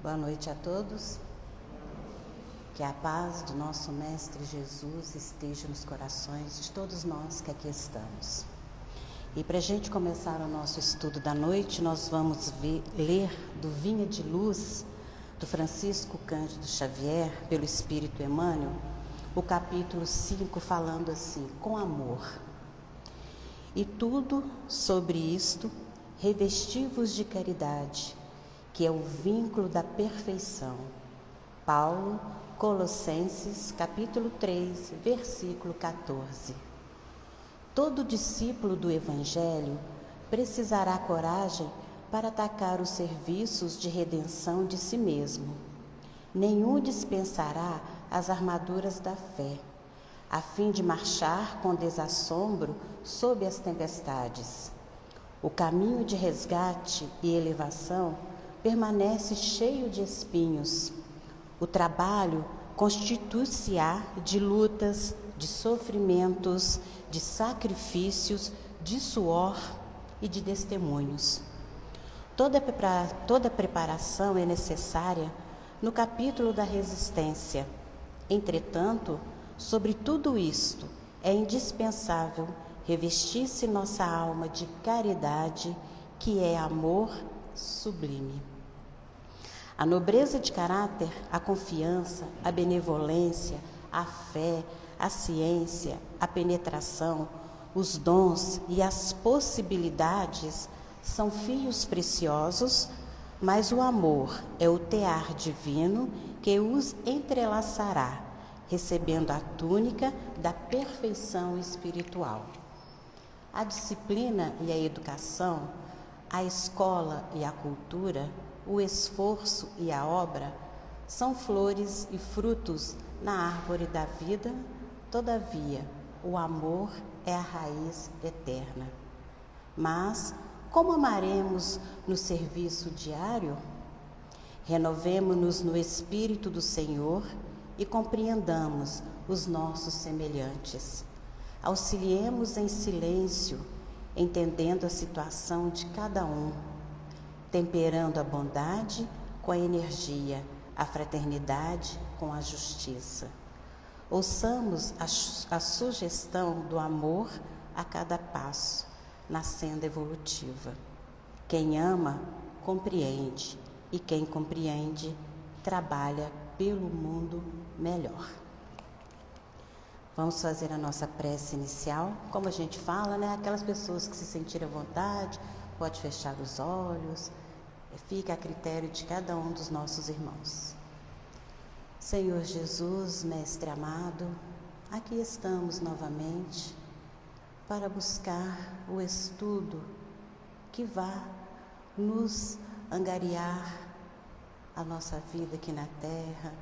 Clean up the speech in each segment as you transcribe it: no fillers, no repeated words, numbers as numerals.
Boa noite a todos. Que a paz do nosso Mestre Jesus esteja nos corações de todos nós que aqui estamos. E para a gente começar o nosso estudo da noite, nós vamos ler do Vinha de Luz, do Francisco Cândido Xavier, pelo Espírito Emmanuel, o capítulo 5, falando assim: com amor. E tudo sobre isto, revesti-vos de caridade, que é o vínculo da perfeição. Paulo, Colossenses, capítulo 3, versículo 14. Todo discípulo do Evangelho precisará coragem para atacar os serviços de redenção de si mesmo. Nenhum dispensará as armaduras da fé, a fim de marchar com desassombro sob as tempestades. O caminho de resgate e elevação permanece cheio de espinhos. O trabalho constitui-se-á de lutas, de sofrimentos, de sacrifícios, de suor e de testemunhos. Toda preparação é necessária no capítulo da resistência. Entretanto, sobre tudo isto, é indispensável revestir-se nossa alma de caridade, que é amor sublime. A nobreza de caráter, a confiança, a benevolência, a fé, a ciência, a penetração, os dons e as possibilidades são fios preciosos, mas o amor é o tear divino que os entrelaçará, recebendo a túnica da perfeição espiritual. A disciplina e a educação, a escola e a cultura, o esforço e a obra são flores e frutos na árvore da vida. Todavia, o amor é a raiz eterna. Mas, como amaremos no serviço diário? Renovemo-nos no Espírito do Senhor e compreendamos os nossos semelhantes. Auxiliemos em silêncio, entendendo a situação de cada um, temperando a bondade com a energia, a fraternidade com a justiça. Ouçamos a sugestão do amor a cada passo, na senda evolutiva. Quem ama, compreende, e quem compreende, trabalha pelo mundo melhor. Vamos fazer a nossa prece inicial. Como a gente fala, né? Aquelas pessoas que se sentirem à vontade, pode fechar os olhos, fica a critério de cada um dos nossos irmãos. Senhor Jesus, Mestre amado, aqui estamos novamente para buscar o estudo que vá nos angariar a nossa vida aqui na Terra,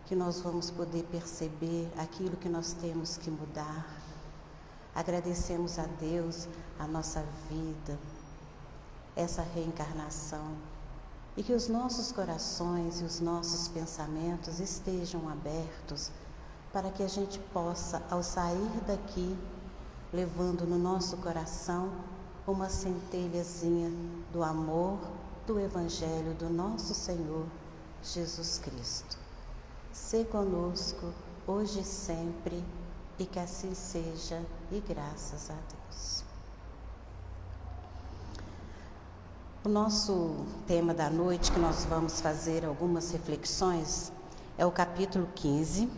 que nós vamos poder perceber aquilo que nós temos que mudar. Agradecemos a Deus a nossa vida, essa reencarnação, e que os nossos corações e os nossos pensamentos estejam abertos para que a gente possa, ao sair daqui, levando no nosso coração uma centelhazinha do amor do Evangelho do nosso Senhor Jesus Cristo. Sê conosco hoje e sempre, e que assim seja, e graças a Deus. O nosso tema da noite, que nós vamos fazer algumas reflexões, é o capítulo 15,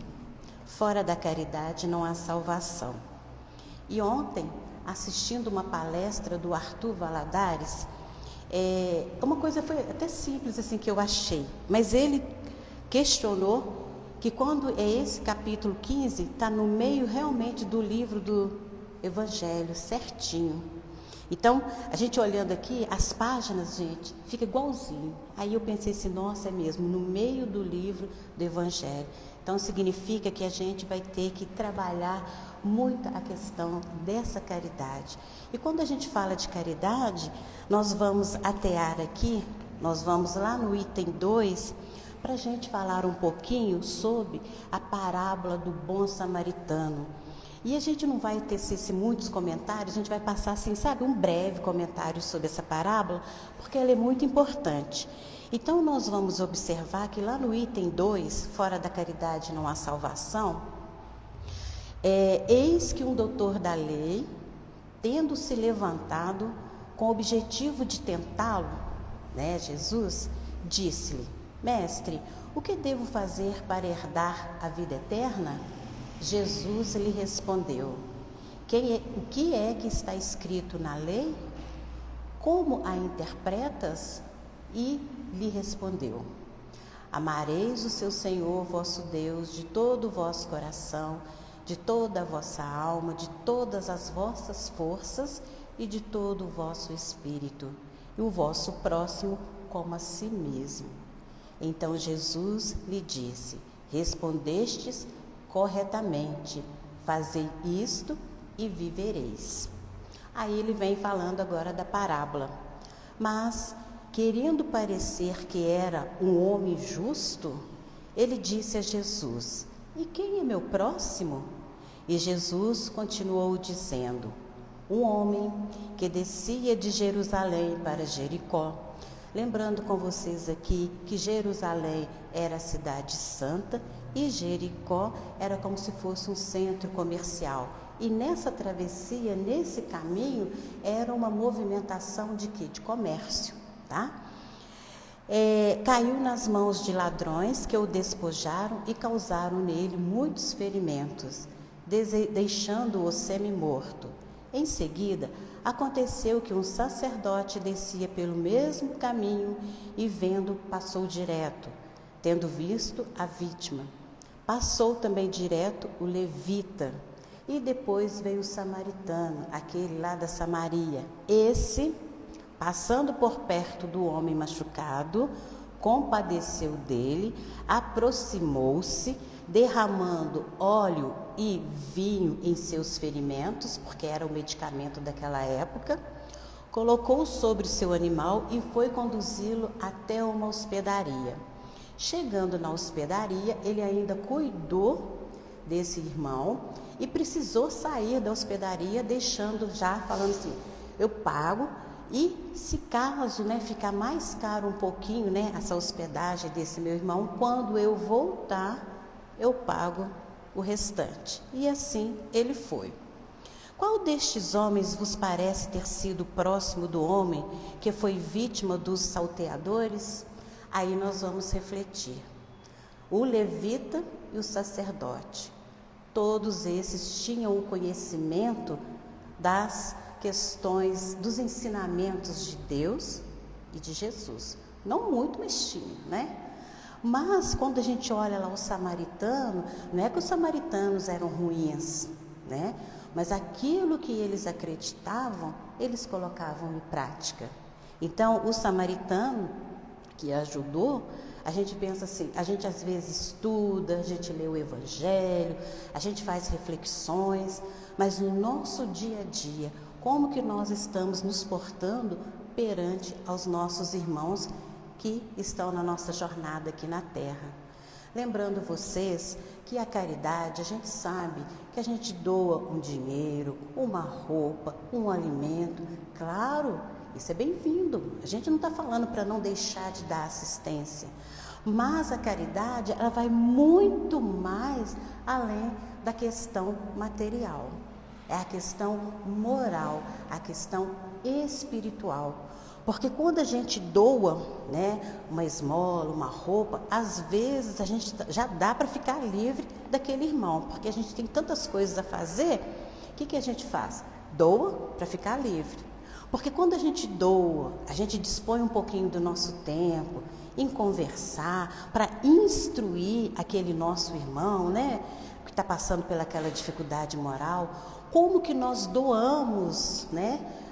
Fora da caridade não há salvação. E ontem, assistindo uma palestra do Arthur Valadares, uma coisa foi até simples assim que eu achei, mas ele questionou que quando é esse capítulo 15, está no meio realmente do livro do Evangelho, certinho. Então, a gente olhando aqui, as páginas, gente, fica igualzinho. Aí eu pensei assim, nossa, é mesmo, no meio do livro do Evangelho. Então, significa que a gente vai ter que trabalhar muito a questão dessa caridade. E quando a gente fala de caridade, nós vamos atear aqui, nós vamos lá no item 2, para a gente falar um pouquinho sobre a parábola do bom samaritano. E a gente não vai tecer muitos comentários, a gente vai passar assim, sabe, um breve comentário sobre essa parábola, porque ela é muito importante. Então nós vamos observar que lá no item 2, fora da caridade não há salvação, eis que um doutor da lei, tendo se levantado com o objetivo de tentá-lo, Jesus, disse-lhe: Mestre, o que devo fazer para herdar a vida eterna? Jesus lhe respondeu: o que é que está escrito na lei? Como a interpretas? E lhe respondeu: Amareis o seu Senhor vosso Deus de todo o vosso coração, de toda a vossa alma, de todas as vossas forças e de todo o vosso espírito, e o vosso próximo como a si mesmo. Então Jesus lhe disse: Respondestes corretamente, fazei isto e vivereis. Aí ele vem falando agora da parábola. Mas, querendo parecer que era um homem justo, ele disse a Jesus: E quem é meu próximo? E Jesus continuou dizendo: Um homem que descia de Jerusalém para Jericó. Lembrando com vocês aqui que Jerusalém era a cidade santa e Jericó era como se fosse um centro comercial. E nessa travessia, nesse caminho, era uma movimentação de quê? De comércio, tá? Caiu nas mãos de ladrões que o despojaram e causaram nele muitos ferimentos, deixando-o semi-morto. Em seguida, aconteceu que um sacerdote descia pelo mesmo caminho e, vendo, passou direto. Tendo visto a vítima, passou também direto o levita. E depois veio o samaritano, aquele lá da Samaria. Esse, passando por perto do homem machucado, compadeceu dele, aproximou-se, derramando óleo e vinho em seus ferimentos, porque era o medicamento daquela época, colocou sobre o seu animal e foi conduzi-lo até uma hospedaria. Chegando na hospedaria, ele ainda cuidou desse irmão e precisou sair da hospedaria, deixando já, falando assim: eu pago, e se caso ficar mais caro um pouquinho, essa hospedagem desse meu irmão, quando eu voltar, eu pago o restante. E assim ele foi. Qual destes homens vos parece ter sido próximo do homem que foi vítima dos salteadores? Aí nós vamos refletir. O levita e o sacerdote. Todos esses tinham o conhecimento das questões, dos ensinamentos de Deus e de Jesus. Não muito, mas tinham, Mas quando a gente olha lá o samaritano, não é que os samaritanos eram ruins, Mas aquilo que eles acreditavam, eles colocavam em prática. Então, o samaritano que ajudou, a gente pensa assim, a gente às vezes estuda, a gente lê o Evangelho, a gente faz reflexões, mas no nosso dia a dia, como que nós estamos nos portando perante aos nossos irmãos que estão na nossa jornada aqui na Terra? Lembrando vocês que a caridade, a gente sabe que a gente doa um dinheiro, uma roupa, um alimento, claro, isso é bem-vindo. A gente não está falando para não deixar de dar assistência, mas a caridade, ela vai muito mais além da questão material. É a questão moral, a questão espiritual. Porque quando a gente doa, uma esmola, uma roupa, às vezes a gente já dá para ficar livre daquele irmão, porque a gente tem tantas coisas a fazer. O que a gente faz? Doa para ficar livre. Porque quando a gente doa, a gente dispõe um pouquinho do nosso tempo em conversar, para instruir aquele nosso irmão, que está passando pelaquela dificuldade moral. Como que nós doamos,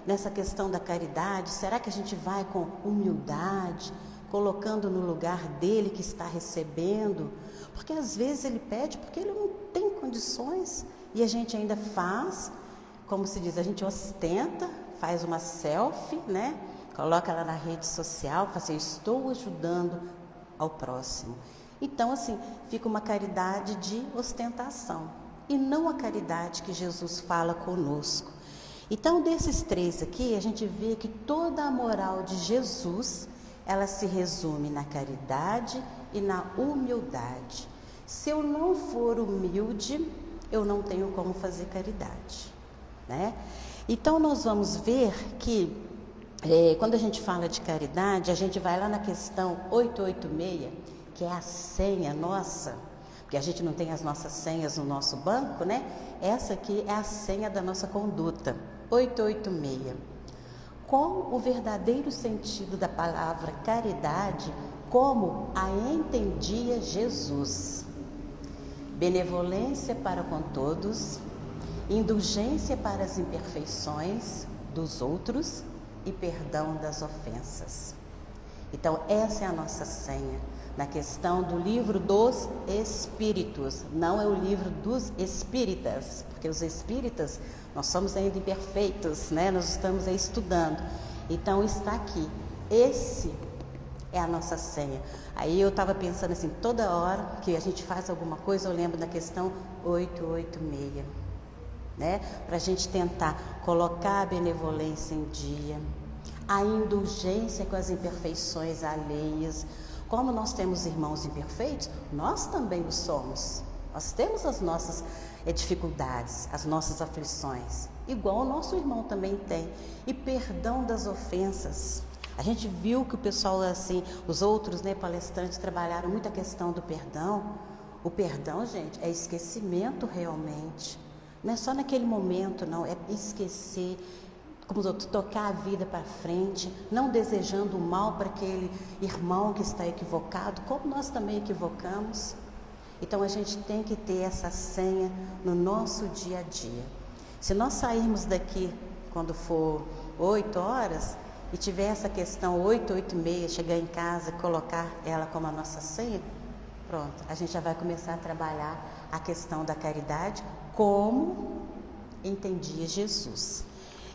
nessa questão da caridade? Será que a gente vai com humildade, colocando no lugar dele que está recebendo? Porque às vezes ele pede porque ele não tem condições e a gente ainda faz, como se diz, a gente ostenta, faz uma selfie, coloca ela na rede social, fala assim: estou ajudando ao próximo. Então, assim, fica uma caridade de ostentação e não a caridade que Jesus fala conosco. Então, desses três aqui, a gente vê que toda a moral de Jesus ela se resume na caridade e na humildade. Se eu não for humilde, eu não tenho como fazer caridade, né? Então nós vamos ver que quando a gente fala de caridade, a gente vai lá na questão 886, que é a senha nossa, porque a gente não tem as nossas senhas no nosso banco, né? Essa aqui é a senha da nossa conduta, 886. Com o verdadeiro sentido da palavra caridade, como a entendia Jesus: benevolência para com todos, indulgência para as imperfeições dos outros e perdão das ofensas. Então, essa é a nossa senha na questão do livro dos Espíritos. Não é o livro dos espíritas, porque os espíritas, nós somos ainda imperfeitos, né? Nós estamos aí estudando. Então, está aqui. Esse é a nossa senha. Aí eu estava pensando assim, toda hora que a gente faz alguma coisa, eu lembro da questão 886, né? Para a gente tentar colocar a benevolência em dia, a indulgência com as imperfeições alheias. Como nós temos irmãos imperfeitos, nós também o somos. Nós temos as nossas dificuldades, as nossas aflições, igual o nosso irmão também tem. E perdão das ofensas. A gente viu que o pessoal, assim, os outros, né, palestrantes trabalharam muito a questão do perdão. O perdão, gente, é esquecimento realmente. Não é só naquele momento, não. É esquecer, como tocar a vida para frente, não desejando o mal para aquele irmão que está equivocado, como nós também equivocamos. Então a gente tem que ter essa senha no nosso dia a dia. Se nós sairmos daqui quando for 8 horas e tiver essa questão 886, chegar em casa e colocar ela como a nossa senha, pronto, a gente já vai começar a trabalhar a questão da caridade como entendia Jesus.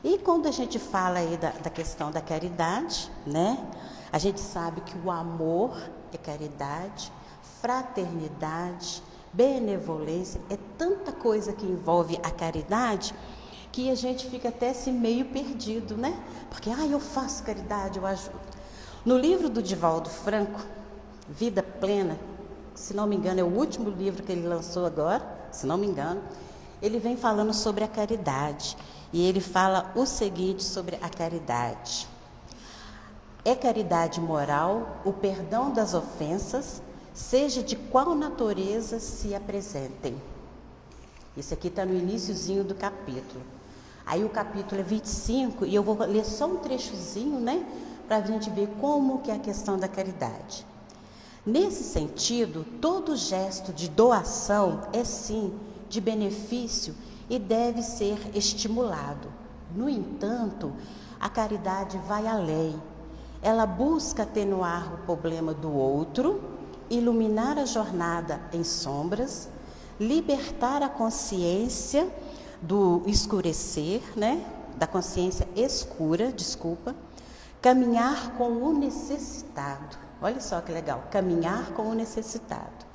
E quando a gente fala aí da questão da caridade, né? A gente sabe que o amor é caridade, fraternidade, benevolência, é tanta coisa que envolve a caridade que a gente fica até assim meio perdido, né? Porque, eu faço caridade, eu ajudo. No livro do Divaldo Franco, Vida Plena, se não me engano, é o último livro que ele lançou agora, se não me engano, ele vem falando sobre a caridade. E ele fala o seguinte sobre a caridade: é caridade moral o perdão das ofensas, seja de qual natureza se apresentem. Isso aqui está no iniciozinho do capítulo. Aí o capítulo é 25 e eu vou ler só um trechozinho, né? Para a gente ver como que é a questão da caridade. Nesse sentido, todo gesto de doação é sim de benefício e deve ser estimulado. No entanto, a caridade vai além. Ela busca atenuar o problema do outro, iluminar a jornada em sombras, libertar a consciência do escurecer, né? Da consciência escura, caminhar com o necessitado. Olha só que legal, caminhar com o necessitado.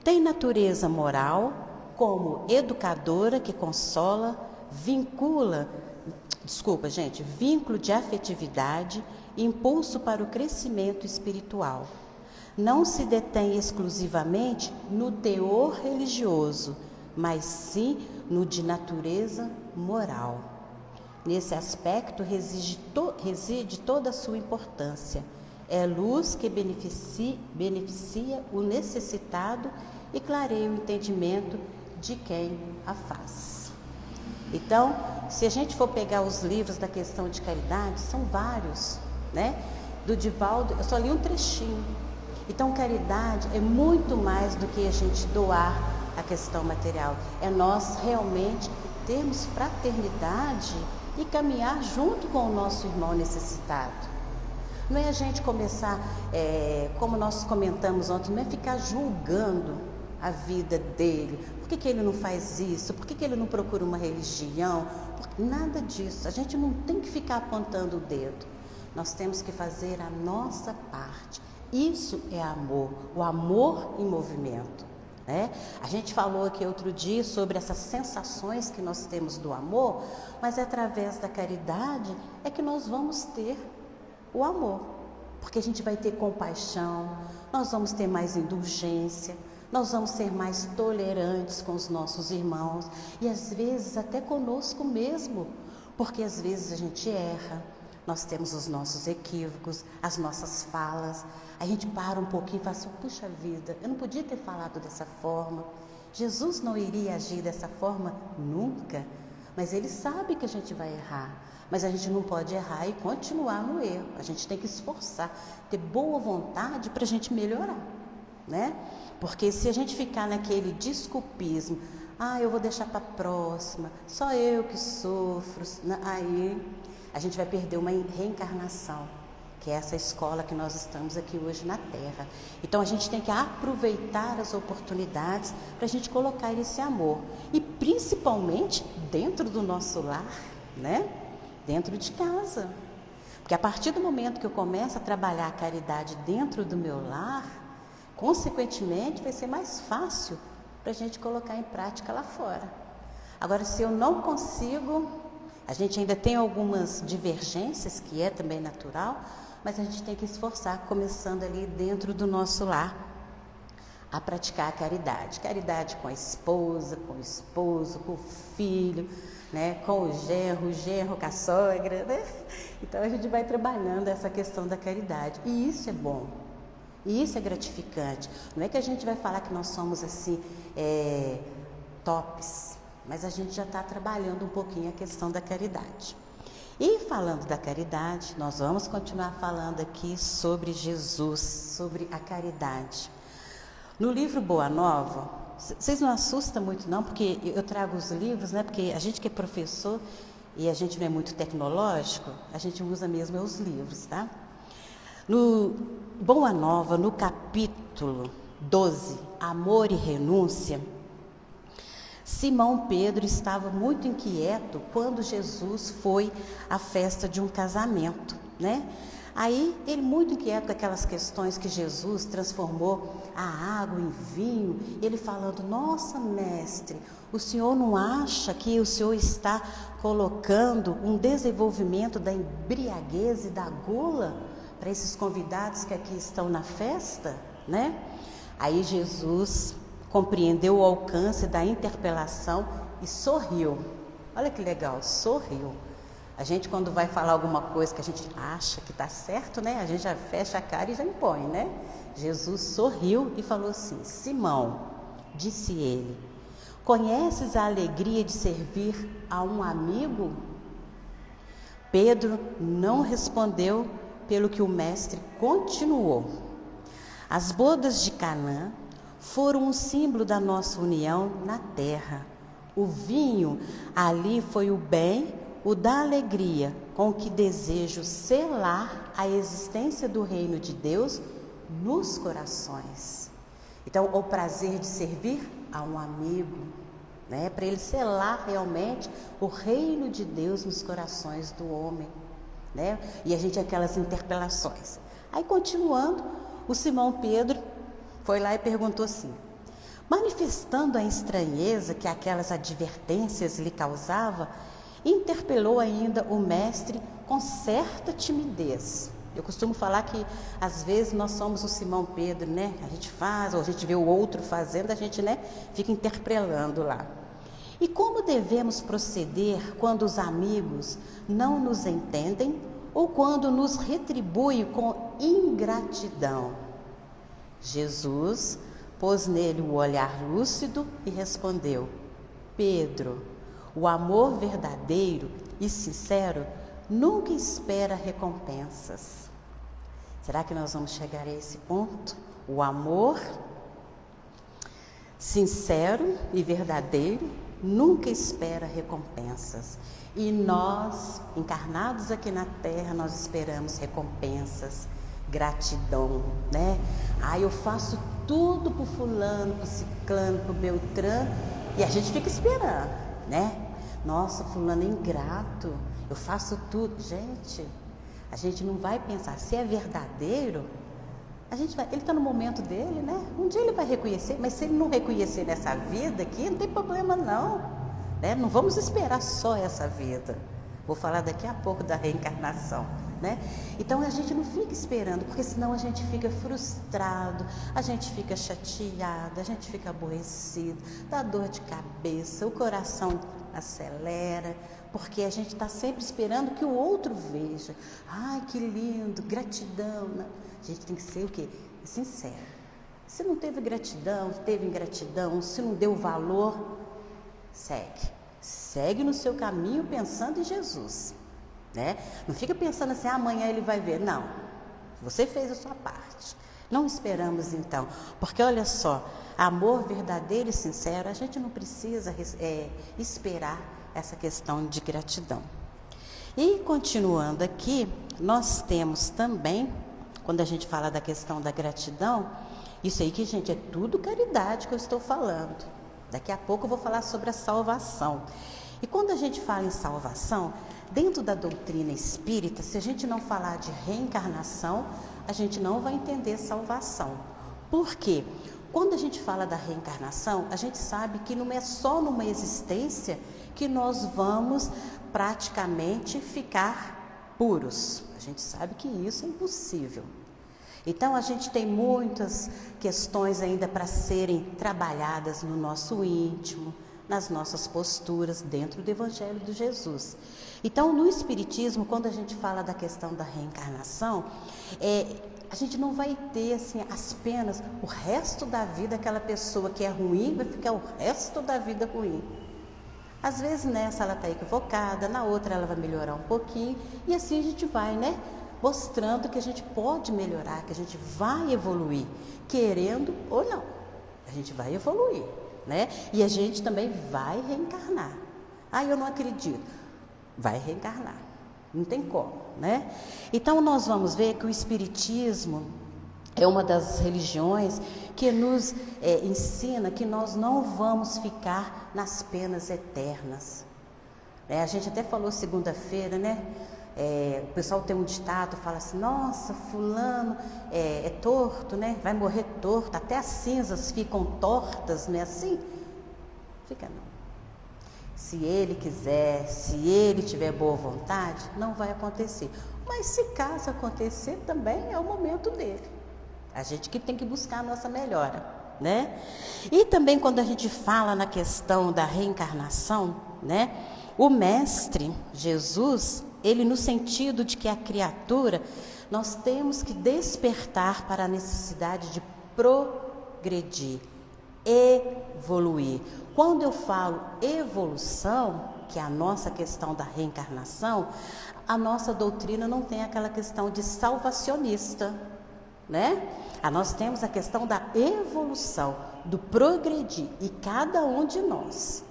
Tem natureza moral, como educadora que consola, vínculo de afetividade, impulso para o crescimento espiritual. Não se detém exclusivamente no teor religioso, mas sim no de natureza moral. Nesse aspecto reside toda a sua importância. É luz que beneficia o necessitado e clareia o entendimento de quem a faz. Então, se a gente for pegar os livros da questão de caridade, são vários, né? Do Divaldo, eu só li um trechinho. Então, caridade é muito mais do que a gente doar a questão material. É nós realmente termos fraternidade e caminhar junto com o nosso irmão necessitado. Não é a gente começar, como nós comentamos ontem, não é ficar julgando a vida dele. Por que ele não faz isso? Por que ele não procura uma religião? Nada disso. A gente não tem que ficar apontando o dedo. Nós temos que fazer a nossa parte. Isso é amor, o amor em movimento, né? A gente falou aqui outro dia sobre essas sensações que nós temos do amor, mas através da caridade é que nós vamos ter o amor. porque a gente vai ter compaixão, nós vamos ter mais indulgência, nós vamos ser mais tolerantes com os nossos irmãos e às vezes até conosco mesmo, porque às vezes a gente erra, nós temos os nossos equívocos, as nossas falas, a gente para um pouquinho e fala assim, puxa vida, eu não podia ter falado dessa forma, Jesus não iria agir dessa forma nunca, mas Ele sabe que a gente vai errar, mas a gente não pode errar e continuar no erro, a gente tem que esforçar, ter boa vontade para a gente melhorar, né? Porque se a gente ficar naquele desculpismo, eu vou deixar para a próxima, só eu que sofro, aí a gente vai perder uma reencarnação, que é essa escola que nós estamos aqui hoje na Terra. Então a gente tem que aproveitar as oportunidades para a gente colocar esse amor, e principalmente dentro do nosso lar, né? Dentro de casa. Porque a partir do momento que eu começo a trabalhar a caridade dentro do meu lar, consequentemente vai ser mais fácil para a gente colocar em prática lá fora. Agora, se eu não consigo, a gente ainda tem algumas divergências, que é também natural, mas a gente tem que esforçar, começando ali dentro do nosso lar, a praticar a caridade. Caridade com a esposa, com o esposo, com o filho, né? Com o genro com a sogra, né? Então a gente vai trabalhando essa questão da caridade. E isso é bom, e isso é gratificante. Não é que a gente vai falar que nós somos assim, tops, mas a gente já está trabalhando um pouquinho a questão da caridade. E falando da caridade, nós vamos continuar falando aqui sobre Jesus, sobre a caridade. No livro Boa Nova, vocês não assustam muito não, porque eu trago os livros, né? Porque a gente que é professor e a gente não é muito tecnológico, a gente usa mesmo os livros, tá? No Boa Nova, no capítulo 12, Amor e Renúncia, Simão Pedro estava muito inquieto quando Jesus foi à festa de um casamento, né? Aí, ele muito inquieto com aquelas questões que Jesus transformou a água em vinho, ele falando, nossa, mestre, o senhor não acha que o senhor está colocando um desenvolvimento da embriaguez e da gula para esses convidados que aqui estão na festa, né? Aí Jesus compreendeu o alcance da interpelação e sorriu. Olha que legal, sorriu. A gente, quando vai falar alguma coisa que a gente acha que está certo, né? A gente já fecha a cara e já impõe, né? Jesus sorriu e falou assim, Simão, disse ele, conheces a alegria de servir a um amigo? Pedro não respondeu, pelo que o mestre continuou. As bodas de Canaã foram um símbolo da nossa união na terra. O vinho ali foi o bem, o da alegria, com que desejo selar a existência do reino de Deus nos corações. Então, o prazer de servir a um amigo, né, para ele selar realmente o reino de Deus nos corações do homem, né? E a gente aquelas interpelações. Aí, continuando, o Simão Pedro foi lá e perguntou assim, manifestando a estranheza que aquelas advertências lhe causavam, interpelou ainda o mestre com certa timidez. Eu costumo falar que às vezes nós somos o Simão Pedro, né? A gente faz, ou a gente vê o outro fazendo, a gente, né, fica interpelando lá. E como devemos proceder quando os amigos não nos entendem ou quando nos retribuem com ingratidão? Jesus pôs nele o olhar lúcido e respondeu, Pedro, o amor verdadeiro e sincero nunca espera recompensas. Será que nós vamos chegar a esse ponto? O amor sincero e verdadeiro nunca espera recompensas. E nós, encarnados aqui na Terra, nós esperamos recompensas, gratidão, né? Eu faço tudo pro fulano, pro ciclano, pro Beltrano, e a gente fica esperando, né? Nossa, fulano é ingrato, eu faço tudo. Gente, a gente não vai pensar, se é verdadeiro, a gente vai, ele está no momento dele, né? Um dia ele vai reconhecer, mas se ele não reconhecer nessa vida aqui, não tem problema não, né? Não vamos esperar só essa vida. Vou falar daqui a pouco da reencarnação, né? Então a gente não fica esperando, porque senão a gente fica frustrado, a gente fica chateado, a gente fica aborrecido, dá dor de cabeça, o coração acelera, porque a gente está sempre esperando que o outro veja. Ai, que lindo, gratidão, né? A gente tem que ser o quê? Sincero. Se não teve gratidão, se teve ingratidão, se não deu valor, segue no seu caminho pensando em Jesus, né? Não fica pensando assim, amanhã ele vai ver. Não, você fez a sua parte. Não esperamos então, porque olha só, amor verdadeiro e sincero, a gente não precisa esperar essa questão de gratidão. E continuando aqui, nós temos também, quando a gente fala da questão da gratidão, isso aí que, gente, é tudo caridade que eu estou falando. Daqui a pouco eu vou falar sobre a salvação. E quando a gente fala em salvação, dentro da doutrina espírita, se a gente não falar de reencarnação, a gente não vai entender salvação. Por quê? Quando a gente fala da reencarnação, a gente sabe que não é só numa existência que nós vamos praticamente ficar puros. A gente sabe que isso é impossível. Então a gente tem muitas questões ainda para serem trabalhadas no nosso íntimo, nas nossas posturas dentro do Evangelho de Jesus. Então, no Espiritismo, quando a gente fala da questão da reencarnação, a gente não vai ter assim as penas, o resto da vida, aquela pessoa que é ruim vai ficar o resto da vida ruim. Às vezes nessa ela está equivocada, na outra ela vai melhorar um pouquinho, e assim a gente vai, né? Mostrando que a gente pode melhorar, que a gente vai evoluir, querendo ou não, a gente vai evoluir, né? E a gente também vai reencarnar. Ah, eu não acredito. Vai reencarnar, não tem como, né? Então nós vamos ver que o Espiritismo é uma das religiões que nos ensina que nós não vamos ficar nas penas eternas. A gente até falou segunda-feira, né? O pessoal tem um ditado, fala assim, nossa, fulano é torto, né? Vai morrer torto, até as cinzas ficam tortas, não é assim? Fica não. Se ele quiser, se ele tiver boa vontade, não vai acontecer. Mas se caso acontecer, também é o momento dele. A gente que tem que buscar a nossa melhora, né? E também quando a gente fala na questão da reencarnação, né? O Mestre Jesus, ele no sentido de que a criatura, nós temos que despertar para a necessidade de progredir, evoluir. Quando eu falo evolução, que é a nossa questão da reencarnação, a nossa doutrina não tem aquela questão de salvacionista, né? Nós temos a questão da evolução, do progredir, e cada um de nós.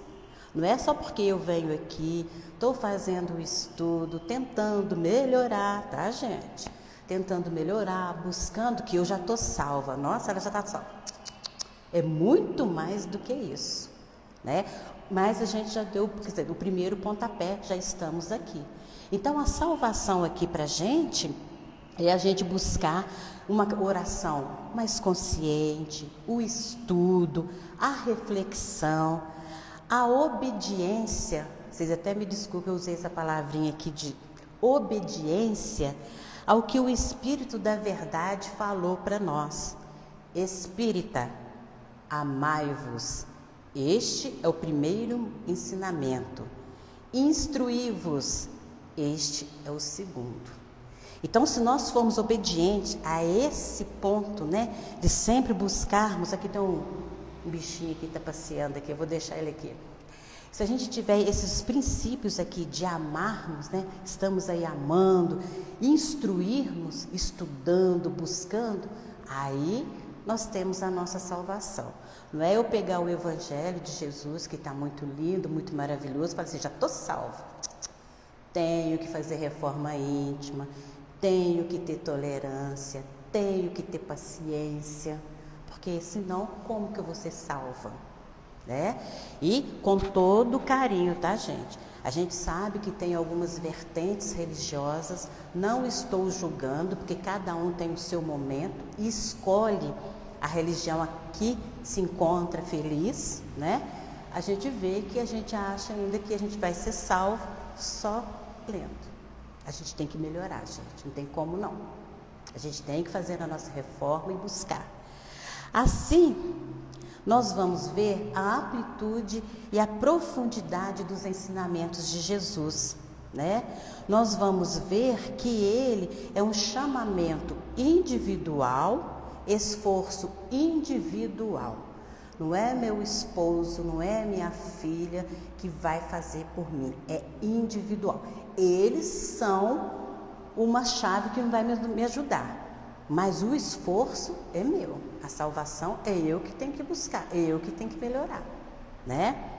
Não é só porque eu venho aqui, estou fazendo o estudo, tentando melhorar, tá, gente? Tentando melhorar, buscando que eu já estou salva. Nossa, ela já está salva. É muito mais do que isso, né? Mas a gente já deu, quer dizer, o primeiro pontapé, já estamos aqui. Então, a salvação aqui para a gente é a gente buscar uma oração mais consciente, o estudo, a reflexão, a obediência. Vocês até me desculpem, eu usei essa palavrinha aqui de obediência ao que o Espírito da Verdade falou para nós. Espírita, amai-vos. Este é o primeiro ensinamento. Instruí-vos. Este é o segundo. Então, se nós formos obedientes a esse ponto, né, de sempre buscarmos, aqui tem um bichinho que está passeando aqui, eu vou deixar ele aqui. Se a gente tiver esses princípios aqui de amarmos, né, estamos aí amando, instruirmos, estudando, buscando, aí nós temos a nossa salvação. Não é eu pegar o Evangelho de Jesus, que está muito lindo, muito maravilhoso, e falar assim, já estou salvo. Tenho que fazer reforma íntima, tenho que ter tolerância, tenho que ter paciência, porque senão como que eu vou ser salva? Né? E com todo carinho, tá, gente? A gente sabe que tem algumas vertentes religiosas, não estou julgando, porque cada um tem o seu momento e escolhe a religião a que se encontra feliz, né? A gente vê que a gente acha ainda que a gente vai ser salvo só lendo. A gente tem que melhorar, gente. Não tem como não. A gente tem que fazer a nossa reforma e buscar. Assim, nós vamos ver a amplitude e a profundidade dos ensinamentos de Jesus, né? Nós vamos ver que ele é um chamamento individual, esforço individual. Não é meu esposo, não é minha filha que vai fazer por mim, é individual. Eles são uma chave que vai me ajudar, mas o esforço é meu, a salvação é eu que tenho que buscar, é eu que tenho que melhorar, né?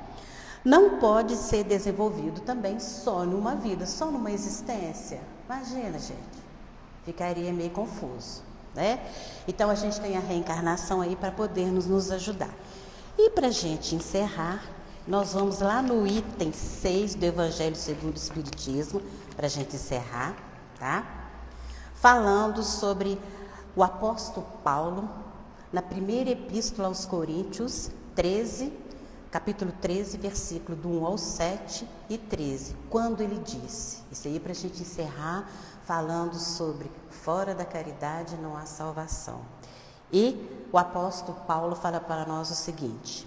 Não pode ser desenvolvido também só numa vida, só numa existência. Imagina, gente, ficaria meio confuso, né? Então a gente tem a reencarnação aí para poder nos ajudar. E para a gente encerrar, nós vamos lá no item 6 do Evangelho segundo o Espiritismo, para a gente encerrar, tá? Falando sobre o apóstolo Paulo, na primeira epístola aos Coríntios, capítulo 13, versículo do 1 ao 7 e 13, quando ele disse, isso aí para a gente encerrar, falando sobre fora da caridade não há salvação. E o apóstolo Paulo fala para nós o seguinte: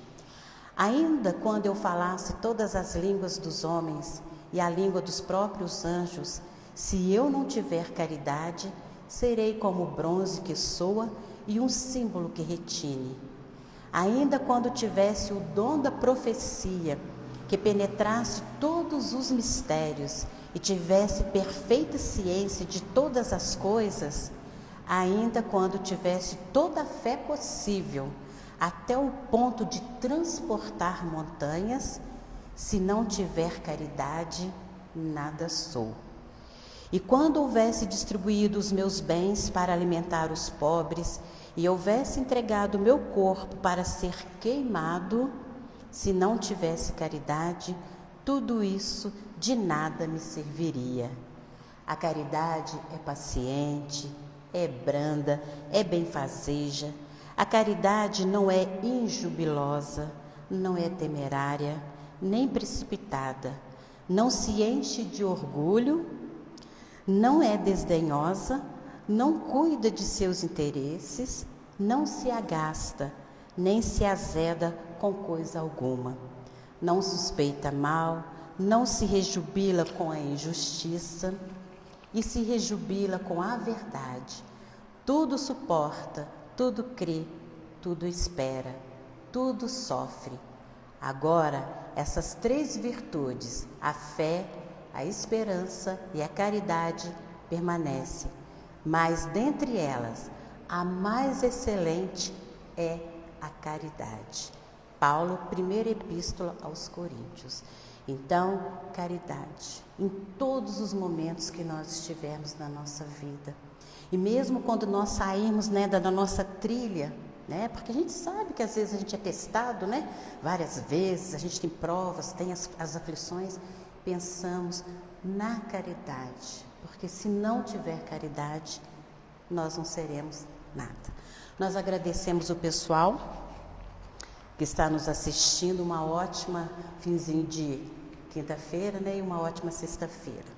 ainda quando eu falasse todas as línguas dos homens e a língua dos próprios anjos, se eu não tiver caridade, serei como o bronze que soa e um símbolo que retine. Ainda quando tivesse o dom da profecia, que penetrasse todos os mistérios e tivesse perfeita ciência de todas as coisas, ainda quando tivesse toda a fé possível, até o ponto de transportar montanhas, se não tiver caridade, nada sou. E quando houvesse distribuído os meus bens para alimentar os pobres, e houvesse entregado o meu corpo para ser queimado, se não tivesse caridade, tudo isso de nada me serviria. A caridade é paciente, é branda, é benfazeja. A caridade não é injubilosa, não é temerária, nem precipitada, não se enche de orgulho, não é desdenhosa, não cuida de seus interesses, não se agasta, nem se azeda com coisa alguma. Não suspeita mal, não se rejubila com a injustiça e se rejubila com a verdade. Tudo suporta, tudo crê, tudo espera, tudo sofre. Agora, essas 3 virtudes, a fé, a esperança e a caridade, permanecem. Mas dentre elas, a mais excelente é a caridade. Paulo, primeira epístola aos Coríntios. Então, caridade, em todos os momentos que nós estivermos na nossa vida. E mesmo quando nós sairmos, né, da nossa trilha, né, porque a gente sabe que às vezes a gente é testado, né, várias vezes, a gente tem provas, tem as aflições, pensamos na caridade. Porque se não tiver caridade, nós não seremos nada. Nós agradecemos o pessoal que está nos assistindo, uma ótima finzinho de quinta-feira, né, e uma ótima sexta-feira.